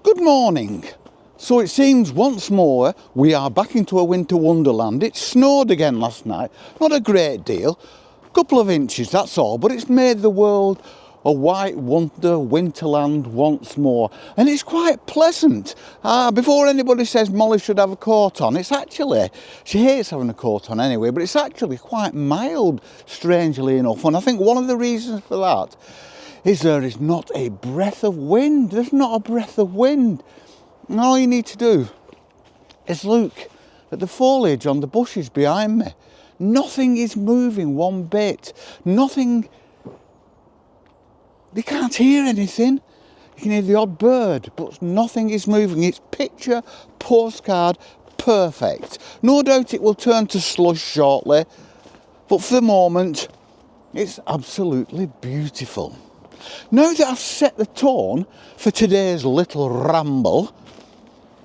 Good morning. So it seems once more we are back into a winter wonderland. It snowed again last night, not a great deal, a couple of inches, that's all, but it's made the world a white wonder winterland once more, and it's quite pleasant. Before anybody says Molly should have a coat on, it's actually, she hates having a coat on anyway, but it's actually quite mild, strangely enough, and I think one of the reasons for that is there is not a breath of wind. There's not a breath of wind. And all you need to do is look at the foliage on the bushes behind me. Nothing is moving one bit. Nothing. You can't hear anything. You can hear the odd bird, but nothing is moving. It's picture postcard perfect. No doubt it will turn to slush shortly, but for the moment, it's absolutely beautiful. Now that I've set the tone for today's little ramble,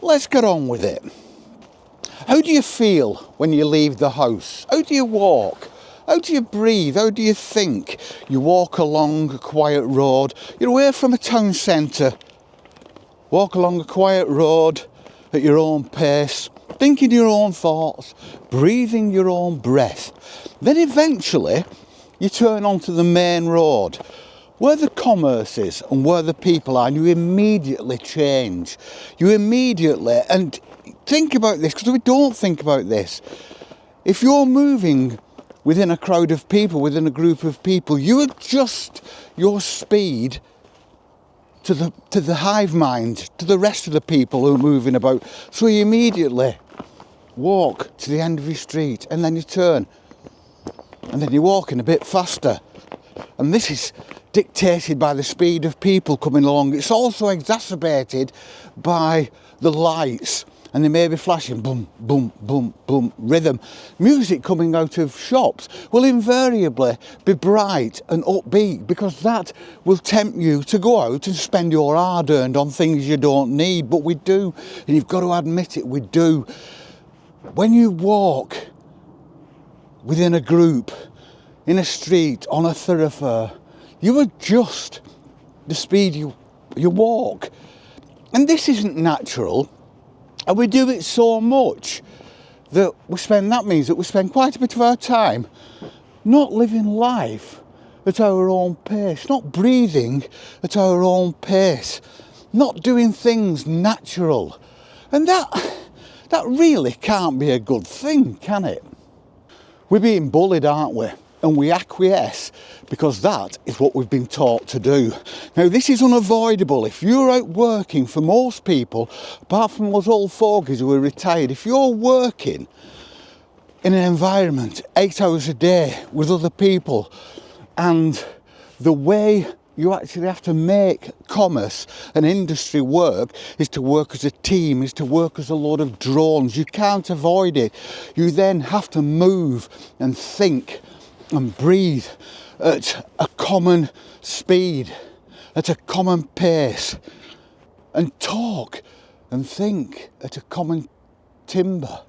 let's get on with it. How do you feel when you leave the house? How do you walk? How do you breathe? How do you think? You walk along a quiet road. You're away from a town centre. Walk along a quiet road at your own pace, thinking your own thoughts, breathing your own breath. Then eventually you turn onto the main road, where the commerce is and where the people are, and you immediately change. You immediately, and think about this, because we don't think about this. If you're moving within a crowd of people, within a group of people, you adjust your speed to the hive mind, to the rest of the people who are moving about. So you immediately walk to the end of your street, and then you turn, and then you're walking a bit faster. And this is dictated by the speed of people coming along. It's also exacerbated by the lights, and they may be flashing boom, boom, boom, boom, rhythm. Music coming out of shops will invariably be bright and upbeat, because that will tempt you to go out and spend your hard-earned on things you don't need. But we do, and you've got to admit it, we do. When you walk within a group, in a street, on a thoroughfare, you adjust the speed you walk. And this isn't natural, and we do it so much that that means that we spend quite a bit of our time not living life at our own pace, not breathing at our own pace, not doing things natural. And that really can't be a good thing, can it? We're being bullied, aren't we? And we acquiesce because that is what we've been taught to do. Now, this is unavoidable. If you're out working, for most people, apart from those old fogies who are retired, if you're working in an environment 8 hours a day with other people, and the way you actually have to make commerce and industry work is to work as a team, is to work as a load of drones. You can't avoid it. You then have to move and think and breathe at a common speed, at a common pace, and talk and think at a common timbre.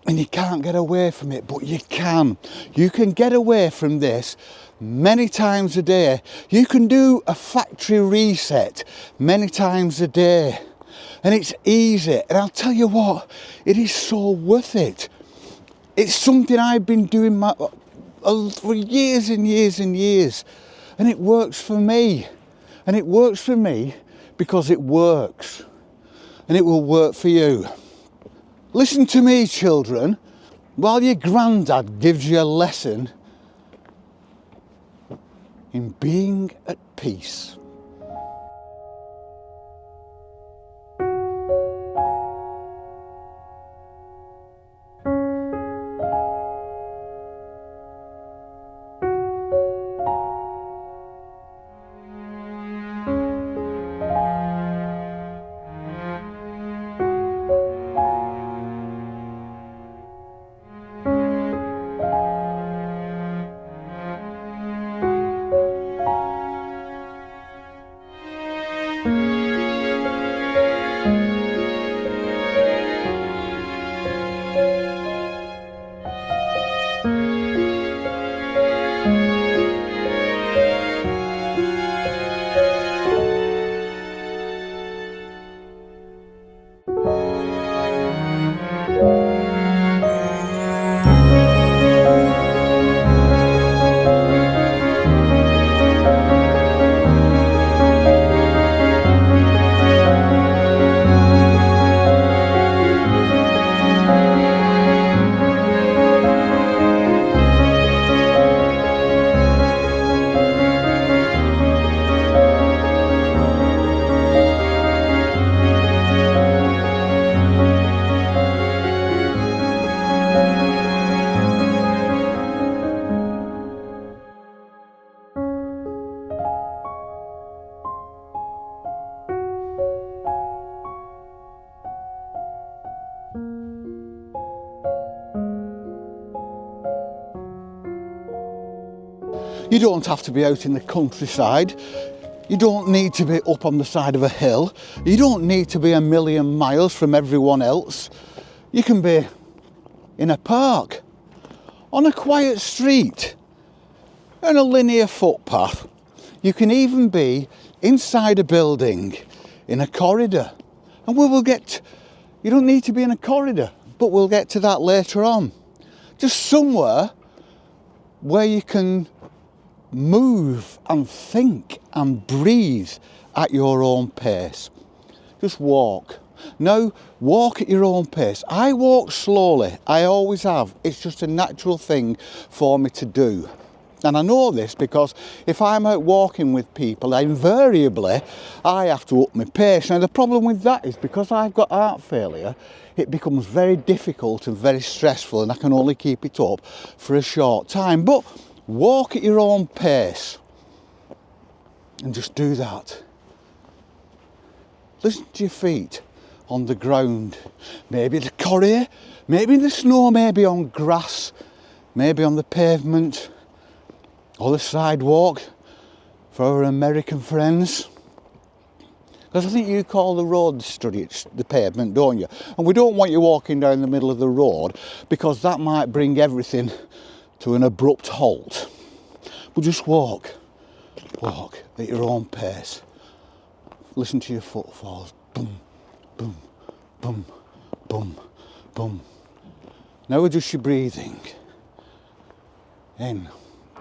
And you can't get away from it, but you can. You can get away from this many times a day. You can do a factory reset many times a day. And it's easy. And I'll tell you what, it is so worth it. It's something I've been doing for years and years and years. And it works for me. And it works for me because it works. And it will work for you. Listen to me, children, while your granddad gives you a lesson in being at peace. You don't have to be out in the countryside. You don't need to be up on the side of a hill. You don't need to be a million miles from everyone else. You can be in a park, on a quiet street, on a linear footpath. You can even be inside a building, in a corridor. And we will get, you don't need to be in a corridor, but we'll get to that later on. Just somewhere where you can move and think and breathe at your own pace. Just walk. Now, walk at your own pace. I walk slowly, I always have. It's just a natural thing for me to do. And I know this because if I'm out walking with people, invariably I have to up my pace. Now the problem with that is because I've got heart failure, it becomes very difficult and very stressful, and I can only keep it up for a short time. But walk at your own pace and just do that. Listen to your feet on the ground, maybe the corridor, maybe in the snow, maybe on grass, maybe on the pavement or the sidewalk for our American friends. Because I think you call the road the pavement, don't you? And we don't want you walking down the middle of the road because that might bring everything to an abrupt halt. But just walk at your own pace. Listen to your footfalls. Boom, boom, boom, boom, boom. Now adjust your breathing. In,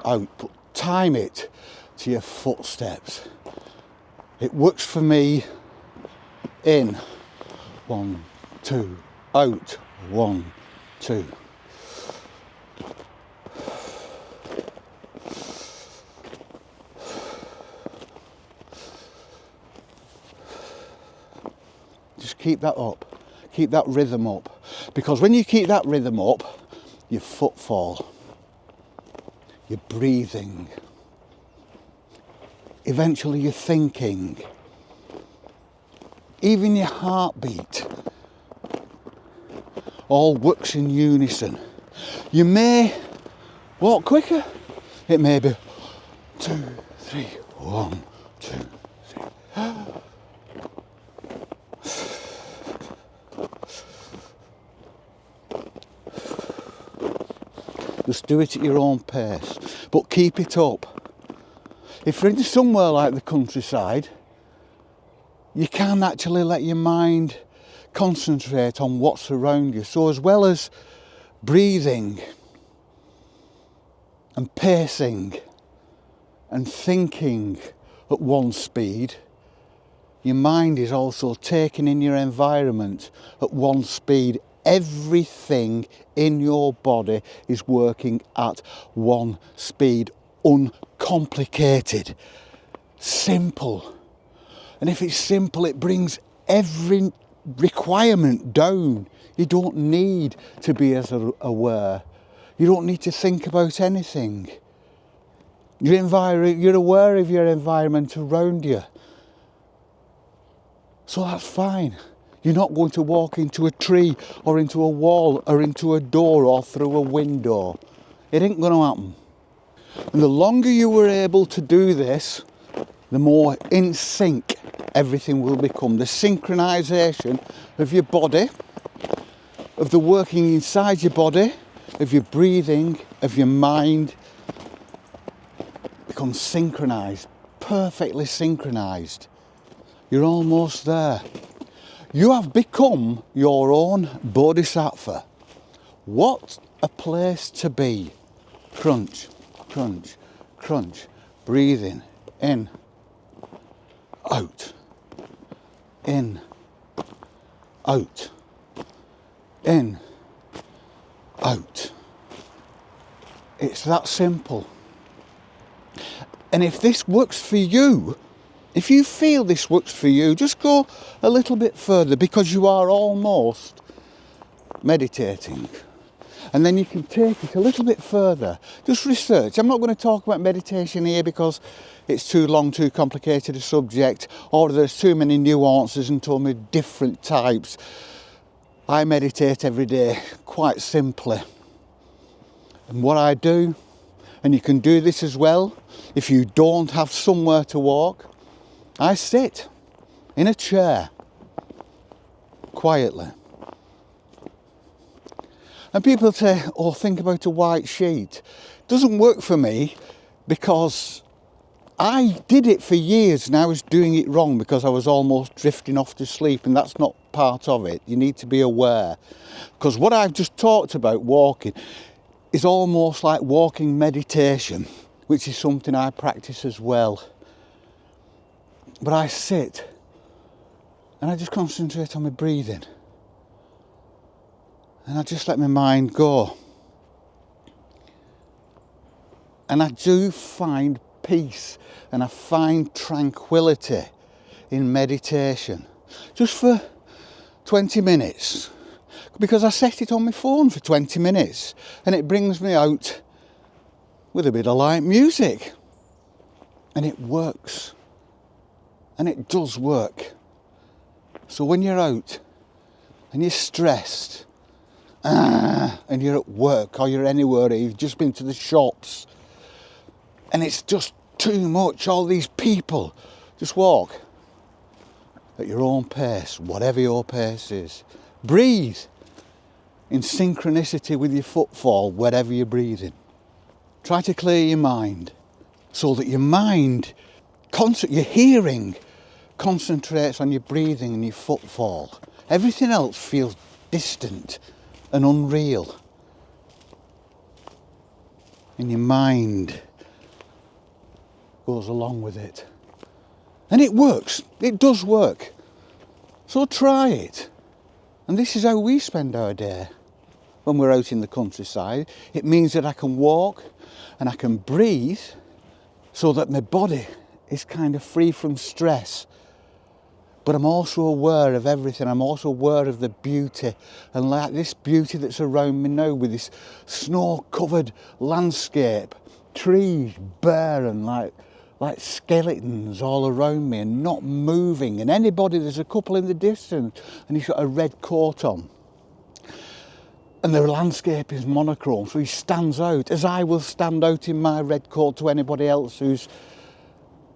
out, but time it to your footsteps. It works for me. In, 1, 2, out, 1, 2. Just keep that up, keep that rhythm up, because when you keep that rhythm up, your footfall, your breathing, eventually your thinking, even your heartbeat, all works in unison. You may walk quicker, it may be 2, 3, 1, 2, 3. Just do it at your own pace, but keep it up. If you're in somewhere like the countryside, you can actually let your mind concentrate on what's around you. So as well as breathing and pacing and thinking at one speed, your mind is also taking in your environment at one speed. Everything in your body is working at one speed, uncomplicated, simple. And if it's simple, it brings every requirement down. You don't need to be as aware. You don't need to think about anything. You're aware of your environment around you. So that's fine. You're not going to walk into a tree or into a wall or into a door or through a window. It ain't going to happen. And the longer you were able to do this, the more in sync everything will become. The synchronization of your body, of the working inside your body, of your breathing, of your mind, becomes synchronized, perfectly synchronized. You're almost there. You have become your own bodhisattva. What a place to be. Crunch, crunch, crunch. Breathing in, out, in, out, in, out. It's that simple. And if this works for you, if you feel this works for you, just go a little bit further, because you are almost meditating. And then you can take it a little bit further. Just research. I'm not going to talk about meditation here because it's too long, too complicated a subject, or there's too many nuances and too many different types. I meditate every day, quite simply. And what I do, And you can do this as well if you don't have somewhere to walk. I sit in a chair quietly. And people say, oh, think about a white sheet. It doesn't work for me because I did it for years and I was doing it wrong because I was almost drifting off to sleep, and that's not part of it. You need to be aware. Because what I've just talked about, walking, is almost like walking meditation, which is something I practice as well. But I sit and I just concentrate on my breathing. And I just let my mind go. And I do find peace and I find tranquility in meditation. Just for 20 minutes. Because I set it on my phone for 20 minutes. And it brings me out with a bit of light music. And it works. And it does work. So when you're out and you're stressed, and you're at work or you're anywhere, you've just been to the shops and it's just too much, all these people, just walk at your own pace, whatever your pace is. Breathe in synchronicity with your footfall, wherever you're breathing. Try to clear your mind so that your mind, your hearing concentrates on your breathing and your footfall. Everything else feels distant and unreal. And your mind goes along with it. And it works. It does work. So try it. And this is how we spend our day when we're out in the countryside. It means that I can walk and I can breathe so that my body is kind of free from stress. But I'm also aware of everything. I'm also aware of the beauty. And like this beauty that's around me now with this snow-covered landscape, trees bare and like skeletons all around me and not moving. And there's a couple in the distance and he's got a red coat on. And the landscape is monochrome, so he stands out, as I will stand out in my red coat to anybody else who's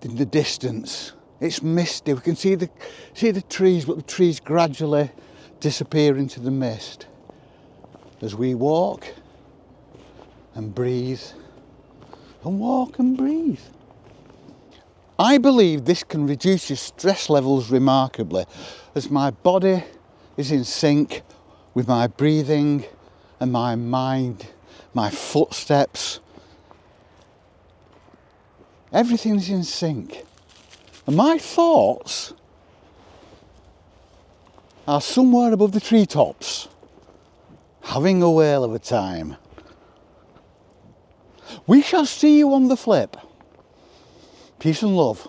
in the distance. It's misty. We can see the trees, but the trees gradually disappear into the mist as we walk and breathe and walk and breathe. I believe this can reduce your stress levels remarkably as my body is in sync with my breathing and my mind, my footsteps. Everything's in sync. And my thoughts are somewhere above the treetops, having a whale of a time. We shall see you on the flip. Peace and love.